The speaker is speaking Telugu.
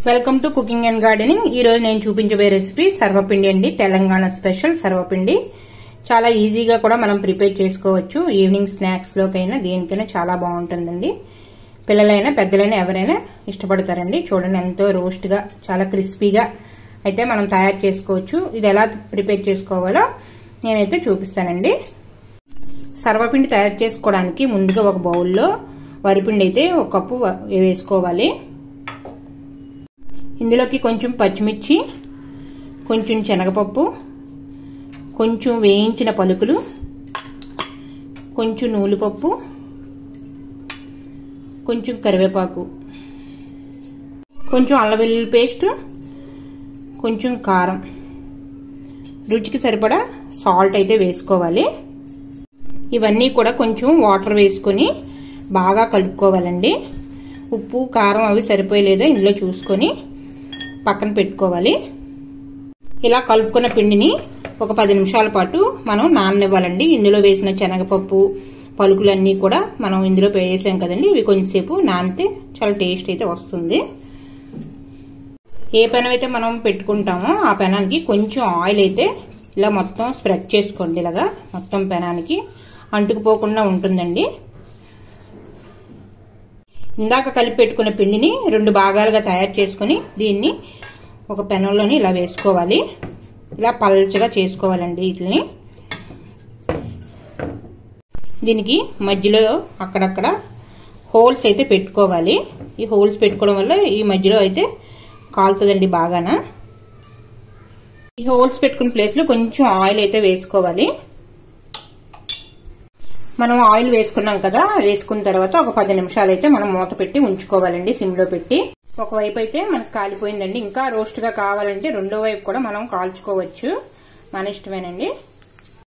Welcome to cooking and gardening. ఈ రోజు నేను చూపించబోయే రెసిపీ సర్వపిండి అండి. తెలంగాణ స్పెషల్ సర్వపిండి. చాలా ఈజీగా కూడా మనం ప్రిపేర్ చేసుకోవచ్చు. ఈవినింగ్ స్నాక్స్ లోకైనా దేనికైనా చాలా బాగుంటుందండి. పిల్లలైనా పెద్దలైనా ఎవరైనా ఇష్టపడతారండి. చూడండి ఎంతో రోస్ట్ గా చాలా క్రిస్పీగా అయితే మనం తయారు చేసుకోవచ్చు. ఇది ఎలా ప్రిపేర్ చేసుకోవాలో నేనైతే చూపిస్తానండి. సర్వపిండి తయారు చేసుకోవడానికి ముందుగా ఒక బౌల్లో వరిపిండి అయితే ఒక కప్పు వేసుకోవాలి. ఇందులోకి కొంచెం పచ్చిమిర్చి, కొంచెం శనగపప్పు, కొంచెం వేయించిన పలుకులు, కొంచెం నూలుపప్పు, కొంచెం కరివేపాకు, కొంచెం అల్లం వెల్లుల్లి పేస్ట్, కొంచెం కారం, రుచికి సరిపడా సాల్ట్ అయితే వేసుకోవాలి. ఇవన్నీ కూడా కొంచెం వాటర్ వేసుకొని బాగా కలుపుకోవాలండి. ఉప్పు కారం అవి సరిపోయలేదో ఇందులో చూసుకొని పక్కన పెట్టుకోవాలి. ఇలా కలుపుకున్న పిండిని ఒక 10 నిమిషాల పాటు మనం నాననివ్వాలండి. ఇందులో వేసిన శనగపప్పు పలుకులన్నీ కూడా మనం ఇందులో వేసాం కదండి, ఇవి కొంచెంసేపు నానితే చాలా టేస్ట్ అయితే వస్తుంది. ఏ పెనం అయితే మనం పెట్టుకుంటామో ఆ పెనానికి కొంచెం ఆయిల్ అయితే ఇలా మొత్తం స్ప్రెడ్ చేసుకోండి. ఇలాగా మొత్తం పెనానికి అంటుకుపోకుండా ఉంటుందండి. ఇందాక కలిపి పెట్టుకున్న పిండిని 2 భాగాలుగా తయారు చేసుకుని దీన్ని ఒక పెనంలోని ఇలా వేసుకోవాలి. ఇలా పల్చగా చేసుకోవాలండి. వీటిని దీనికి మధ్యలో అక్కడక్కడ హోల్స్ అయితే పెట్టుకోవాలి. ఈ హోల్స్ పెట్టుకోవడం వల్ల ఈ మధ్యలో అయితే కాలుతుందండి బాగాన. ఈ హోల్స్ పెట్టుకున్న ప్లేస్ లో కొంచెం ఆయిల్ అయితే వేసుకోవాలి. మనం ఆయిల్ వేసుకున్నాం కదా, వేసుకున్న తర్వాత ఒక 10 నిమిషాలు అయితే మనం మూత పెట్టి ఉంచుకోవాలండి సిమ్ లో పెట్టి. ఒకవైపు అయితే మనకు కాలిపోయిందండి. ఇంకా రోస్ట్ గా కావాలంటే రెండో వైపు కూడా మనం కాల్చుకోవచ్చు, మన ఇష్టమేనండి.